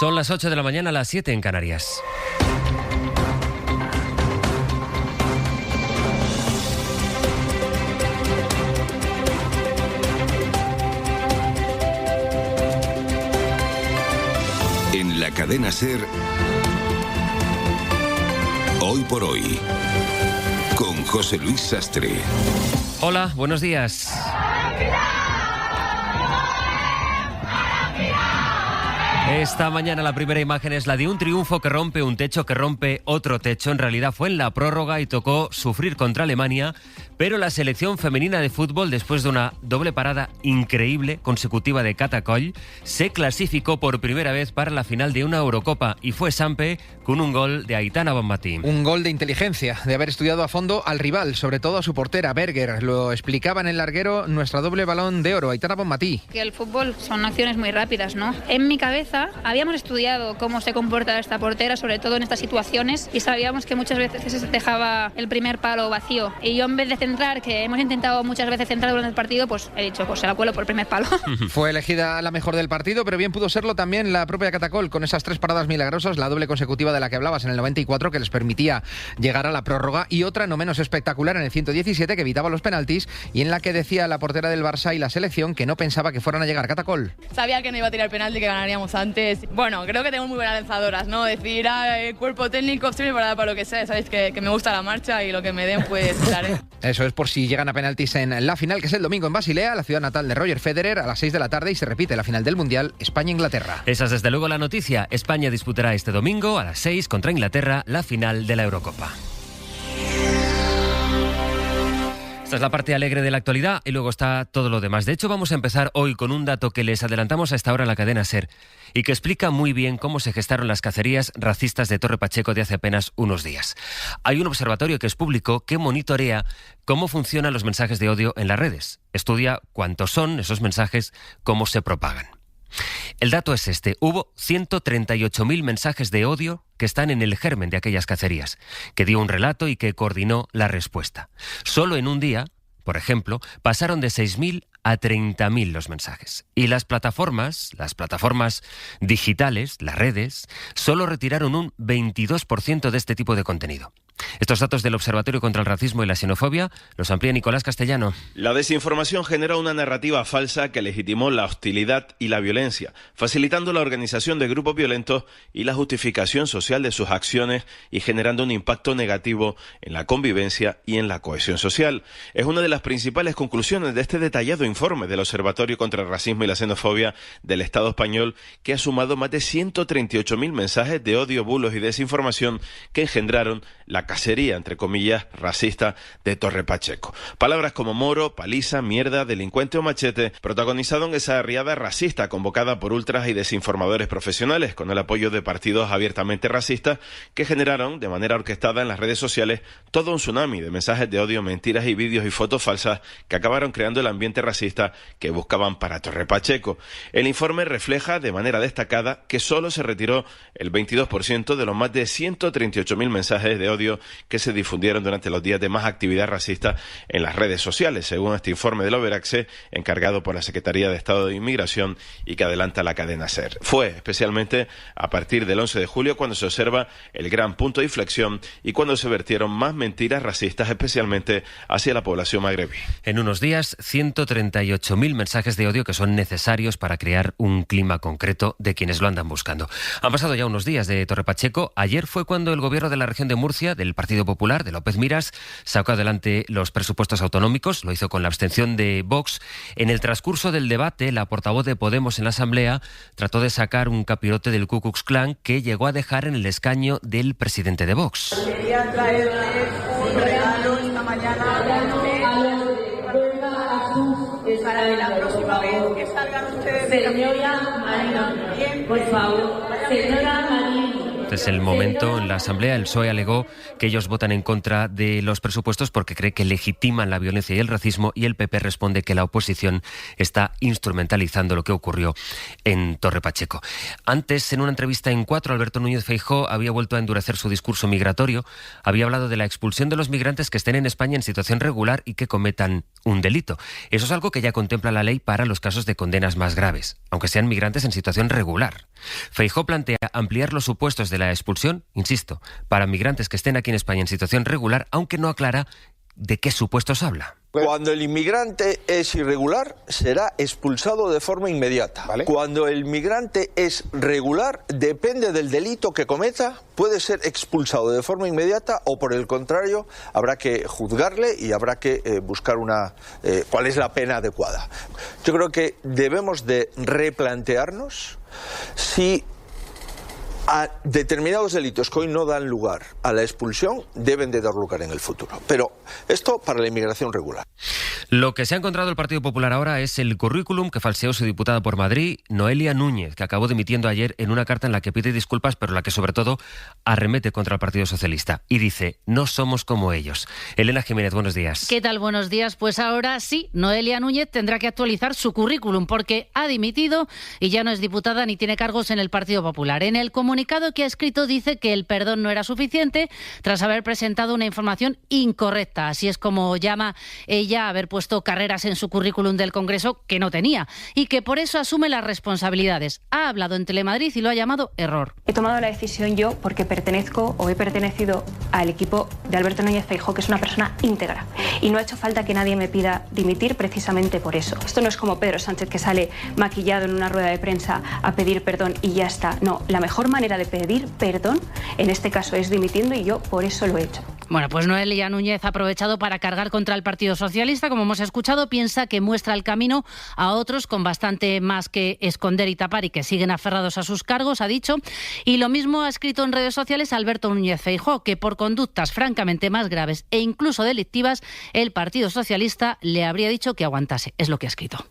Son las 8 de la mañana, las 7 en Canarias. En la cadena SER, Hoy por Hoy, con José Luis Sastre. Hola, buenos días. Esta mañana la primera imagen es la de un triunfo que rompe un techo, que rompe otro techo. En realidad fue en la prórroga y tocó sufrir contra Alemania, pero la selección femenina de fútbol, después de una doble parada increíble consecutiva de Catacoll, se clasificó por primera vez para la final de una Eurocopa y fue Sampe con un gol de Aitana Bonmatí. Un gol de inteligencia, de haber estudiado a fondo al rival, sobre todo a su portera, Berger. Lo explicaba en el larguero nuestra doble balón de oro, Aitana Bonmatí. Que el fútbol son acciones muy rápidas, ¿no? En mi cabeza habíamos estudiado cómo se comporta esta portera, sobre todo en estas situaciones, y sabíamos que muchas veces se dejaba el primer palo vacío. Y yo, en vez de centrar, que hemos intentado muchas veces centrar durante el partido, pues he dicho, pues se la cuelo por el primer palo. Fue elegida la mejor del partido, pero bien pudo serlo también la propia Catacoll, con esas 3 paradas milagrosas, la doble consecutiva de la que hablabas en el 94, que les permitía llegar a la prórroga, y otra no menos espectacular en el 117, que evitaba los penaltis, y en la que decía la portera del Barça y la selección que no pensaba que fueran a llegar. Catacoll. Sabía que no iba a tirar penalti, que ganaríamos antes. Bueno, creo que tengo muy buenas lanzadoras, ¿no? Decir, el cuerpo técnico estoy preparada para lo que sea. Sabéis que me gusta la marcha y lo que me den, pues daré. Eso es por si llegan a penaltis en la final, que es el domingo en Basilea, la ciudad natal de Roger Federer, a las 6 de la tarde, y se repite la final del Mundial España-Inglaterra. Esa es desde luego la noticia. España disputará este domingo a las 6 contra Inglaterra la final de la Eurocopa. Esta es la parte alegre de la actualidad y luego está todo lo demás. De hecho, vamos a empezar hoy con un dato que les adelantamos a esta hora en la cadena SER y que explica muy bien cómo se gestaron las cacerías racistas de Torre Pacheco de hace apenas unos días. Hay un observatorio que es público que monitorea cómo funcionan los mensajes de odio en las redes. Estudia cuántos son esos mensajes, cómo se propagan. El dato es este: hubo 138.000 mensajes de odio que están en el germen de aquellas cacerías, que dio un relato y que coordinó la respuesta. Solo en un día, por ejemplo, pasaron de 6.000 a 30.000 los mensajes. Y las plataformas digitales, las redes, solo retiraron un 22% de este tipo de contenido. Estos datos del Observatorio contra el Racismo y la Xenofobia los amplía Nicolás Castellano. La desinformación generó una narrativa falsa que legitimó la hostilidad y la violencia, facilitando la organización de grupos violentos y la justificación social de sus acciones y generando un impacto negativo en la convivencia y en la cohesión social. Es una de las principales conclusiones de este detallado informe del Observatorio contra el Racismo y la Xenofobia del Estado español, que ha sumado más de 138.000 mensajes de odio, bulos y desinformación que engendraron la cacería, entre comillas, racista de Torre Pacheco. Palabras como moro, paliza, mierda, delincuente o machete protagonizaron esa riada racista convocada por ultras y desinformadores profesionales con el apoyo de partidos abiertamente racistas que generaron de manera orquestada en las redes sociales todo un tsunami de mensajes de odio, mentiras y vídeos y fotos falsas que acabaron creando el ambiente racista que buscaban para Torre Pacheco. El informe refleja de manera destacada que solo se retiró el 22% de los más de 138.000 mensajes de odio que se difundieron durante los días de más actividad racista en las redes sociales, según este informe de la Overaxe, encargado por la Secretaría de Estado de Inmigración y que adelanta la cadena SER. Fue especialmente a partir del 11 de julio cuando se observa el gran punto de inflexión y cuando se vertieron más mentiras racistas, especialmente hacia la población magrebí. En unos días, 138.000 mensajes de odio que son necesarios para crear un clima concreto de quienes lo andan buscando. Han pasado ya unos días de Torre Pacheco. Ayer fue cuando el gobierno de la región de Murcia, del Partido Popular, de López Miras, sacó adelante los presupuestos autonómicos. Lo hizo con la abstención de Vox. En el transcurso del debate, la portavoz de Podemos en la Asamblea trató de sacar un capirote del Ku Klux Klan que llegó a dejar en el escaño del presidente de Vox. Quería traerle un regalo esta mañana para la próxima vez que salgan ustedes. Señora Marina, por favor, señora Marina. Este es el momento. En la Asamblea, el PSOE alegó que ellos votan en contra de los presupuestos porque cree que legitiman la violencia y el racismo, y el PP responde que la oposición está instrumentalizando lo que ocurrió en Torre Pacheco. Antes, en una entrevista en 4, Alberto Núñez Feijóo había vuelto a endurecer su discurso migratorio. Había hablado de la expulsión de los migrantes que estén en España en situación regular y que cometan un delito. Eso es algo que ya contempla la ley para los casos de condenas más graves, aunque sean migrantes en situación regular. Feijóo plantea ampliar los supuestos de la expulsión, insisto, para migrantes que estén aquí en España en situación regular, aunque no aclara de qué supuestos habla. Cuando el inmigrante es irregular, será expulsado de forma inmediata. ¿Vale? Cuando el migrante es regular, depende del delito que cometa, puede ser expulsado de forma inmediata o, por el contrario, habrá que juzgarle y habrá que buscar cuál es la pena adecuada. Yo creo que debemos de replantearnos si a determinados delitos que hoy no dan lugar a la expulsión deben de dar lugar en el futuro. Pero esto para la inmigración regular. Lo que se ha encontrado el Partido Popular ahora es el currículum que falseó su diputada por Madrid, Noelia Núñez, que acabó dimitiendo ayer en una carta en la que pide disculpas, pero la que sobre todo arremete contra el Partido Socialista. Y dice, no somos como ellos. Elena Jiménez, buenos días. ¿Qué tal? Buenos días. Pues ahora sí, Noelia Núñez tendrá que actualizar su currículum porque ha dimitido y ya no es diputada ni tiene cargos en el Partido Popular. En el comunicado que ha escrito dice que el perdón no era suficiente tras haber presentado una información incorrecta. Así es como llama ella haber puesto carreras en su currículum del Congreso que no tenía y que por eso asume las responsabilidades. Ha hablado en Telemadrid y lo ha llamado error. He tomado la decisión yo porque pertenezco o he pertenecido al equipo de Alberto Núñez Feijóo, que es una persona íntegra, y no ha hecho falta que nadie me pida dimitir precisamente por eso. Esto no es como Pedro Sánchez, que sale maquillado en una rueda de prensa a pedir perdón y ya está. No, la mejor manera de pedir perdón en este caso es dimitiendo, y yo por eso lo he hecho. Bueno, pues Noelia Núñez ha aprovechado para cargar contra el Partido Socialista. Como hemos escuchado, piensa que muestra el camino a otros con bastante más que esconder y tapar y que siguen aferrados a sus cargos, ha dicho. Y lo mismo ha escrito en redes sociales Alberto Núñez Feijóo, que por conductas francamente más graves e incluso delictivas, el Partido Socialista le habría dicho que aguantase. Es lo que ha escrito.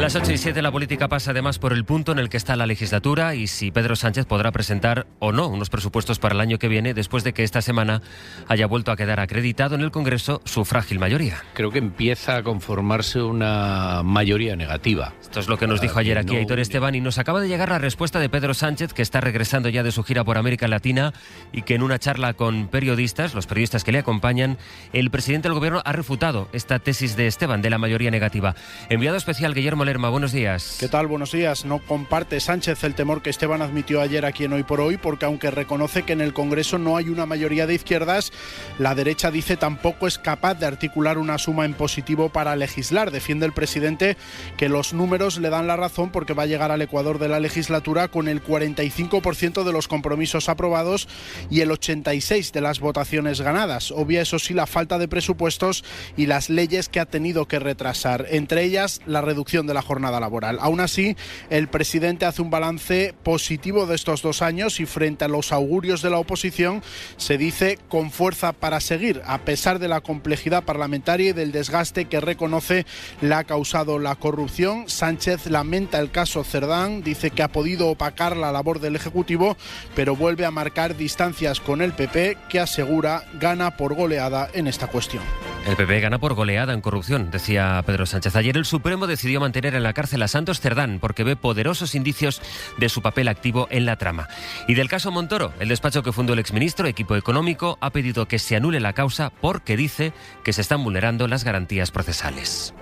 Las 8:07, la política pasa además por el punto en el que está la legislatura y si Pedro Sánchez podrá presentar o no unos presupuestos para el año que viene después de que esta semana haya vuelto a quedar acreditado en el Congreso su frágil mayoría. Creo que empieza a conformarse una mayoría negativa. Esto es lo que nos dijo ayer aquí Aitor Esteban, y nos acaba de llegar la respuesta de Pedro Sánchez, que está regresando ya de su gira por América Latina y que en una charla con periodistas, los periodistas que le acompañan, el presidente del Gobierno ha refutado esta tesis de Esteban de la mayoría negativa. Enviado especial Guillermo Lerma, buenos días. ¿Qué tal? Buenos días. No comparte Sánchez el temor que Esteban admitió ayer aquí en Hoy por Hoy, porque aunque reconoce que en el Congreso no hay una mayoría de izquierdas, la derecha dice tampoco es capaz de articular una suma en positivo para legislar. Defiende el presidente que los números le dan la razón porque va a llegar al ecuador de la legislatura con el 45% de los compromisos aprobados y el 86% de las votaciones ganadas. Obvia, eso sí, la falta de presupuestos y las leyes que ha tenido que retrasar, entre ellas la reducción de la jornada laboral. Aún así, el presidente hace un balance positivo de estos 2 años y frente a los augurios de la oposición se dice con fuerza para seguir, a pesar de la complejidad parlamentaria y del desgaste que reconoce le ha causado la corrupción. Sánchez lamenta el caso Cerdán, dice que ha podido opacar la labor del Ejecutivo, pero vuelve a marcar distancias con el PP, que asegura gana por goleada en esta cuestión. El PP gana por goleada en corrupción, decía Pedro Sánchez. Ayer el Supremo decidió mantener en la cárcel a Santos Cerdán porque ve poderosos indicios de su papel activo en la trama. Y del caso Montoro, el despacho que fundó el exministro, Equipo Económico, ha pedido que se anule la causa porque dice que se están vulnerando las garantías procesales.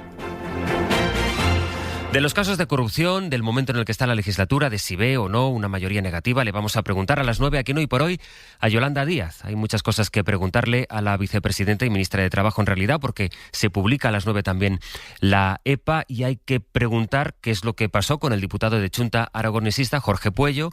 De los casos de corrupción, del momento en el que está la legislatura, de si ve o no una mayoría negativa, le vamos a preguntar a las 9 aquí en Hoy por Hoy a Yolanda Díaz. Hay muchas cosas que preguntarle a la vicepresidenta y ministra de Trabajo en realidad, porque se publica a las 9 también la EPA y hay que preguntar qué es lo que pasó con el diputado de Chunta aragonesista Jorge Puello,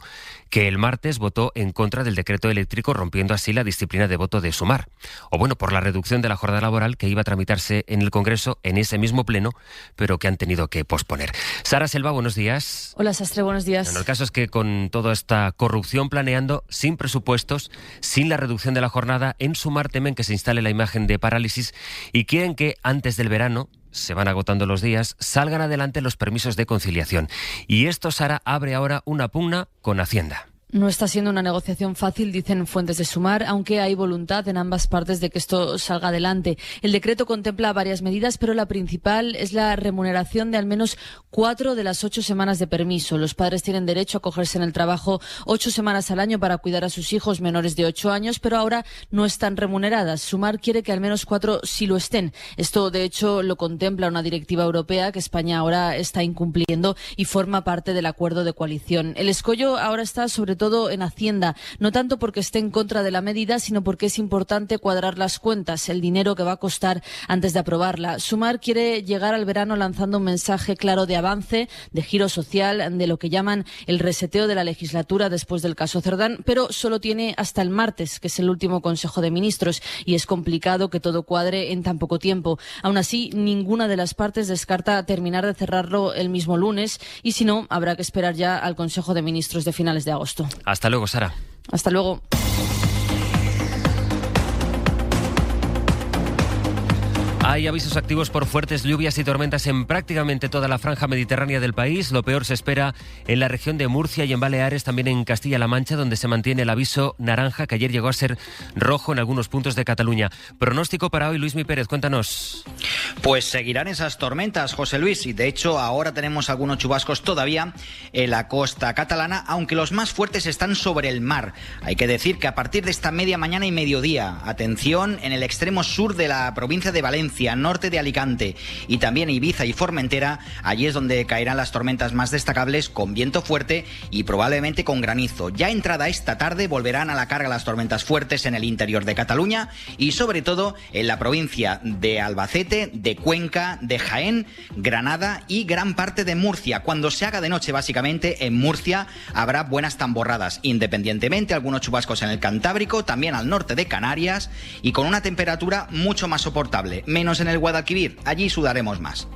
que el martes votó en contra del decreto eléctrico, rompiendo así la disciplina de voto de Sumar. O bueno, por la reducción de la jornada laboral que iba a tramitarse en el Congreso en ese mismo pleno, pero que han tenido que posponer. Sara Selva, buenos días. Hola, Sastre, buenos días. Bueno, el caso es que con toda esta corrupción planeando, sin presupuestos, sin la reducción de la jornada, en Sumar temen que se instale la imagen de parálisis y quieren que antes del verano se van agotando los días, salgan adelante los permisos de conciliación. Y esto, Sara, abre ahora una pugna con Hacienda. No está siendo una negociación fácil, dicen fuentes de Sumar, aunque hay voluntad en ambas partes de que esto salga adelante. El decreto contempla varias medidas, pero la principal es la remuneración de al menos 4 de las 8 semanas de permiso. Los padres tienen derecho a cogerse en el trabajo 8 semanas al año para cuidar a sus hijos menores de 8 años, pero ahora no están remuneradas. Sumar quiere que al menos 4 sí lo estén. Esto, de hecho, lo contempla una directiva europea que España ahora está incumpliendo y forma parte del acuerdo de coalición. El escollo ahora está sobre todo en Hacienda, no tanto porque esté en contra de la medida, sino porque es importante cuadrar las cuentas, el dinero que va a costar antes de aprobarla. Sumar quiere llegar al verano lanzando un mensaje claro de avance, de giro social, de lo que llaman el reseteo de la legislatura después del caso Cerdán, pero solo tiene hasta el martes, que es el último Consejo de Ministros, y es complicado que todo cuadre en tan poco tiempo. Aún así, ninguna de las partes descarta terminar de cerrarlo el mismo lunes, y si no, habrá que esperar ya al Consejo de Ministros de finales de agosto. Hasta luego, Sara. Hasta luego. Hay avisos activos por fuertes lluvias y tormentas en prácticamente toda la franja mediterránea del país. Lo peor se espera en la región de Murcia y en Baleares, también en Castilla-La Mancha, donde se mantiene el aviso naranja, que ayer llegó a ser rojo en algunos puntos de Cataluña. Pronóstico para hoy, Luismi Pérez, cuéntanos. Pues seguirán esas tormentas, José Luis, y de hecho ahora tenemos algunos chubascos todavía en la costa catalana, aunque los más fuertes están sobre el mar. Hay que decir que a partir de esta media mañana y mediodía, atención, en el extremo sur de la provincia de Valencia, norte de Alicante y también Ibiza y Formentera, allí es donde caerán las tormentas más destacables, con viento fuerte y probablemente con granizo. Ya entrada esta tarde volverán a la carga las tormentas fuertes en el interior de Cataluña y sobre todo en la provincia de Albacete, de Cuenca, de Jaén, Granada y gran parte de Murcia. Cuando se haga de noche, básicamente, en Murcia habrá buenas tamborradas, independientemente algunos chubascos en el Cantábrico, también al norte de Canarias y con una temperatura mucho más soportable, menos en el Guadalquivir, allí sudaremos más.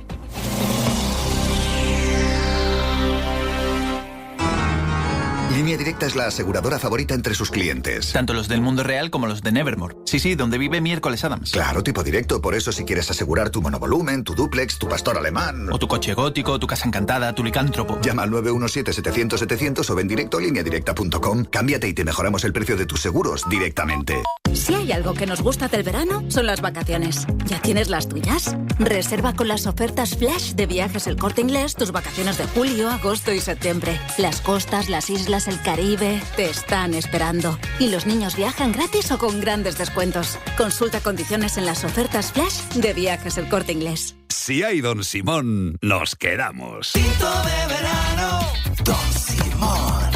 Línea Directa es la aseguradora favorita entre sus clientes. Tanto los del mundo real como los de Nevermore. Sí, donde vive Miércoles Adams. Claro, tipo directo. Por eso, si quieres asegurar tu monovolumen, tu dúplex, tu pastor alemán... O tu coche gótico, tu casa encantada, tu licántropo. Llama al 917-700-700 o ven directo a lineadirecta.com. Cámbiate y te mejoramos el precio de tus seguros directamente. Si hay algo que nos gusta del verano, son las vacaciones. ¿Ya tienes las tuyas? Reserva con las ofertas flash de Viajes El Corte Inglés tus vacaciones de julio, agosto y septiembre. Las costas, las islas, el Caribe te están esperando. Y los niños viajan gratis o con grandes descuentos. Consulta condiciones en las ofertas flash de Viajes El Corte Inglés. Si hay Don Simón, nos quedamos. Tinto de verano, Don Simón.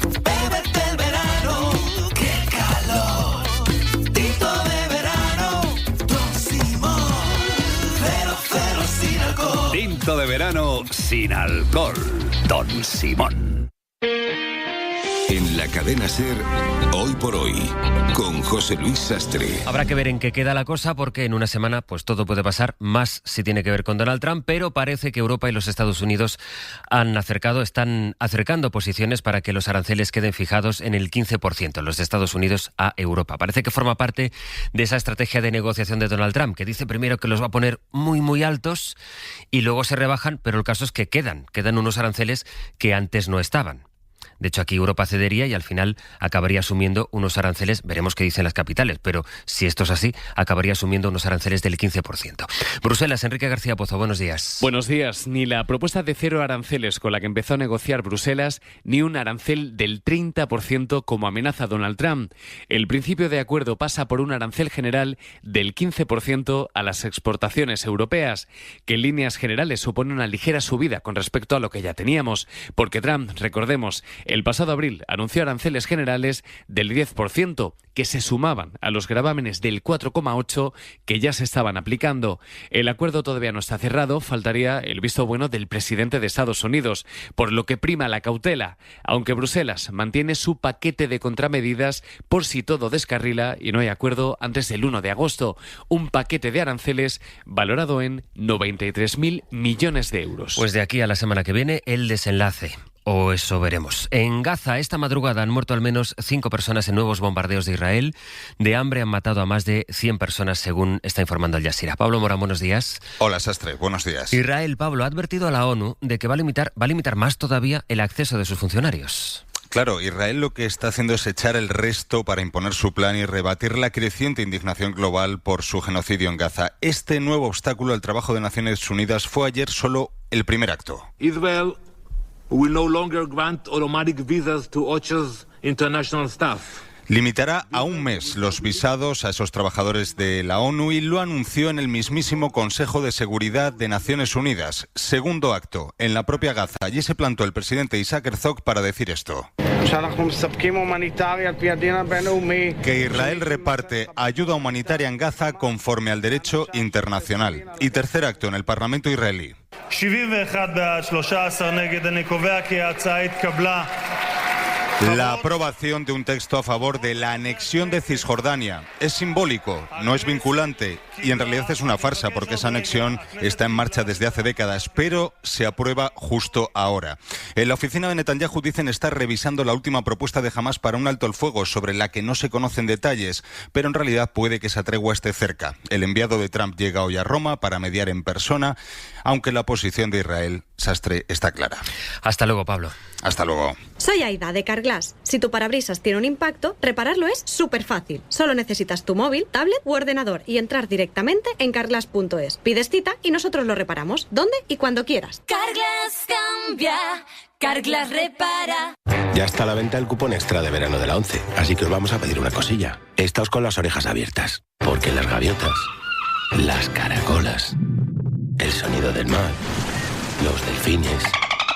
Bébete el verano, qué calor. Tinto de verano, Don Simón. Cero sin alcohol. Tinto de verano sin alcohol. Don Simón. En la cadena SER, Hoy por Hoy, con José Luis Sastre. Habrá que ver en qué queda la cosa, porque en una semana pues todo puede pasar, más si tiene que ver con Donald Trump, pero parece que Europa y los Estados Unidos están acercando posiciones para que los aranceles queden fijados en el 15%, los de Estados Unidos a Europa. Parece que forma parte de esa estrategia de negociación de Donald Trump, que dice primero que los va a poner muy, muy altos y luego se rebajan, pero el caso es que quedan unos aranceles que antes no estaban. De hecho, aquí Europa cedería y al final acabaría asumiendo unos aranceles, veremos qué dicen las capitales, pero si esto es así, acabaría asumiendo unos aranceles del 15%. Bruselas, Enrique García Pozo, buenos días. Buenos días. Ni la propuesta de cero aranceles con la que empezó a negociar Bruselas, ni un arancel del 30% como amenaza Donald Trump. El principio de acuerdo pasa por un arancel general del 15% a las exportaciones europeas, que en líneas generales supone una ligera subida con respecto a lo que ya teníamos, porque Trump, recordemos, el pasado abril anunció aranceles generales del 10%, que se sumaban a los gravámenes del 4,8% que ya se estaban aplicando. El acuerdo todavía no está cerrado, faltaría el visto bueno del presidente de Estados Unidos, por lo que prima la cautela, aunque Bruselas mantiene su paquete de contramedidas por si todo descarrila y no hay acuerdo antes del 1 de agosto. Un paquete de aranceles valorado en 93.000 millones de euros. Pues de aquí a la semana que viene, el desenlace. o eso veremos. En Gaza, esta madrugada han muerto al menos 5 personas en nuevos bombardeos de Israel. De hambre han matado a más de 100 personas, según está informando Al Jazeera. Pablo Morán, buenos días. Hola, Sastre, buenos días. Israel, Pablo, ha advertido a la ONU de que va a limitar más todavía el acceso de sus funcionarios. Claro, Israel lo que está haciendo es echar el resto para imponer su plan y rebatir la creciente indignación global por su genocidio en Gaza. Este nuevo obstáculo al trabajo de Naciones Unidas fue ayer solo el primer acto. Israel will no longer grant automatic visas to OCHA's international staff. Limitará a un mes los visados a esos trabajadores de la ONU y lo anunció en el mismísimo Consejo de Seguridad de Naciones Unidas. Segundo acto, en la propia Gaza. Allí se plantó el presidente Isaac Herzog para decir esto. Que Israel reparte ayuda humanitaria en Gaza conforme al derecho internacional. Y tercer acto, en el Parlamento israelí. La aprobación de un texto a favor de la anexión de Cisjordania es simbólico, no es vinculante y en realidad es una farsa porque esa anexión está en marcha desde hace décadas, pero se aprueba justo ahora. En la oficina de Netanyahu dicen estar revisando la última propuesta de Hamás para un alto el fuego sobre la que no se conocen detalles, pero en realidad puede que esa tregua esté cerca. El enviado de Trump llega hoy a Roma para mediar en persona, aunque la posición de Israel, Sastre, está clara. Hasta luego, Pablo. Hasta luego. Soy Aida de Carglass. Si tu parabrisas tiene un impacto, repararlo es súper fácil. Solo necesitas tu móvil, tablet u ordenador y entrar directamente en carglass.es. Pides cita y nosotros lo reparamos, donde y cuando quieras. Carglass cambia, Carglass repara. Ya está a la venta el cupón extra de verano de la 11, así que os vamos a pedir una cosilla. Estáos con las orejas abiertas, porque las gaviotas, las caracolas, el sonido del mar, los delfines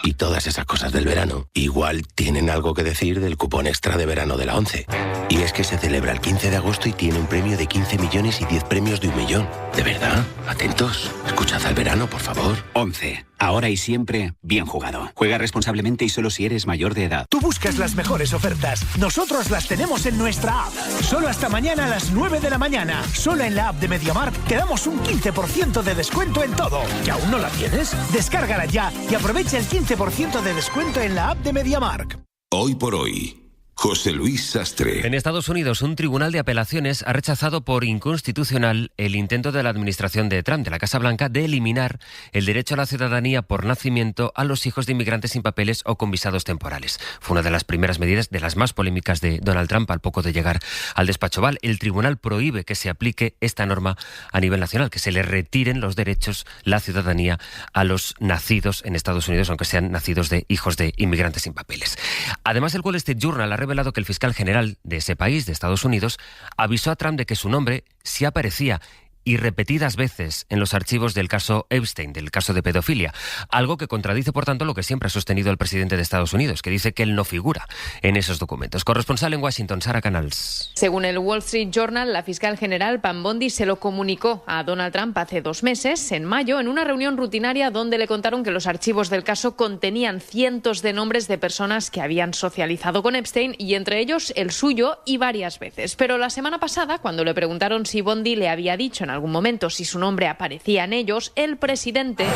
y todas esas cosas del verano, igual tienen algo que decir del cupón extra de verano de la 11. Y es que se celebra el 15 de agosto y tiene un premio de 15 millones y 10 premios de 1 millón. ¿De verdad? Atentos. Escuchad al verano, por favor. 11. Ahora y siempre, bien jugado. Juega responsablemente y solo si eres mayor de edad. Tú buscas las mejores ofertas. Nosotros las tenemos en nuestra app. Solo hasta mañana a las 9 de la mañana. Solo en la app de MediaMarkt te damos un 15% de descuento en todo. ¿Y aún no la tienes? Descárgala ya y aprovecha el 15% de descuento en la app de MediaMarkt. Hoy por hoy, José Luis Sastre. En Estados Unidos, un tribunal de apelaciones ha rechazado por inconstitucional el intento de la administración de Trump, de la Casa Blanca, de eliminar el derecho a la ciudadanía por nacimiento a los hijos de inmigrantes sin papeles o con visados temporales. Fue una de las primeras medidas, de las más polémicas de Donald Trump al poco de llegar al despacho Oval. El tribunal prohíbe que se aplique esta norma a nivel nacional, que se le retiren los derechos, la ciudadanía, a los nacidos en Estados Unidos, aunque sean nacidos de hijos de inmigrantes sin papeles. Además, el Wall Street Journal ha revelado que el fiscal general de ese país, de Estados Unidos, avisó a Trump de que su nombre sí aparecía y repetidas veces en los archivos del caso Epstein, del caso de pedofilia, algo que contradice, por tanto, lo que siempre ha sostenido el presidente de Estados Unidos, que dice que él no figura en esos documentos. Corresponsal en Washington, Sara Canals. Según el Wall Street Journal, la fiscal general Pam Bondi se lo comunicó a Donald Trump hace 2 meses, en mayo, en una reunión rutinaria donde le contaron que los archivos del caso contenían cientos de nombres de personas que habían socializado con Epstein y entre ellos el suyo y varias veces. Pero la semana pasada, cuando le preguntaron si Bondi le había dicho en algún momento si su nombre aparecía en ellos, el presidente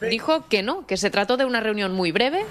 dijo que no, que se trató de una reunión muy breve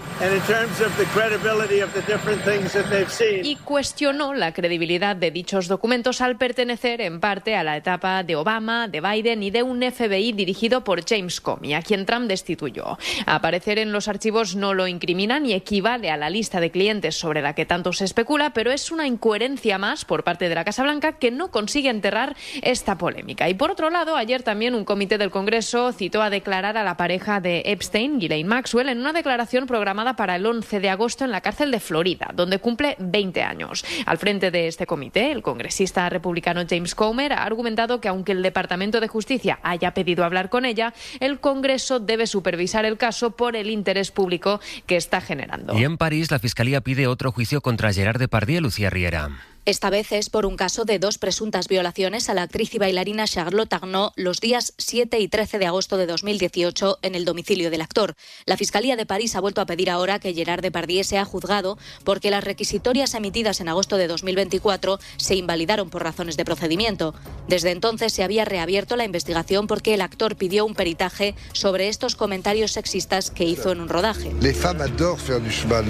y cuestionó la credibilidad de dichos documentos al pertenecer en parte a la etapa de Obama, de Biden y de un FBI dirigido por James Comey, a quien Trump destituyó. Aparecer en los archivos no lo incrimina ni equivale a la lista de clientes sobre la que tanto se especula, pero es una incoherencia más por parte de la Casa Blanca que no consigue enterrar esta polémica. Y por otro lado, ayer también un comité del Congreso citó a declarar a la pareja de Epstein, Ghislaine Maxwell, en una declaración programada para el 11 de agosto en la cárcel de Florida, donde cumple 20 años. Al frente de este comité, el congresista republicano James Comer ha argumentado que aunque el Departamento de Justicia haya pedido hablar con ella, el Congreso debe supervisar el caso por el interés público que está generando. Y en París, la Fiscalía pide otro juicio contra Gerard Depardieu, Lucía Riera. Esta vez es por un caso de 2 presuntas violaciones a la actriz y bailarina Charlotte Arnault los días 7 y 13 de agosto de 2018 en el domicilio del actor. La Fiscalía de París ha vuelto a pedir ahora que Gerard Depardieu sea juzgado porque las requisitorias emitidas en agosto de 2024 se invalidaron por razones de procedimiento. Desde entonces se había reabierto la investigación porque el actor pidió un peritaje sobre estos comentarios sexistas que hizo en un rodaje. Les femmes adorent faire du cheval.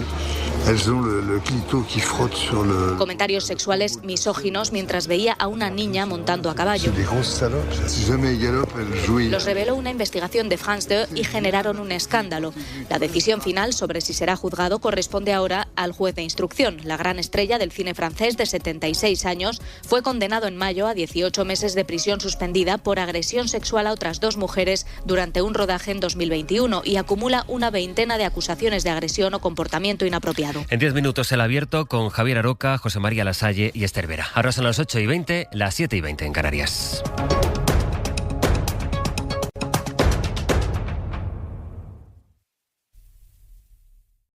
Elles ont le clito qui frotte sur le... Comentarios sexuales misóginos mientras veía a una niña montando a caballo. Los reveló una investigación de France 2 y generaron un escándalo. La decisión final sobre si será juzgado corresponde ahora al juez de instrucción. La gran estrella del cine francés de 76 años fue condenado en mayo a 18 meses de prisión suspendida por agresión sexual a otras 2 mujeres durante un rodaje en 2021 y acumula una 20 de acusaciones de agresión o comportamiento inapropiado. En 10 minutos el abierto con Javier Aroca, José María Lasalle y Esther Vera. Ahora son las 8:20, las 7:20 en Canarias.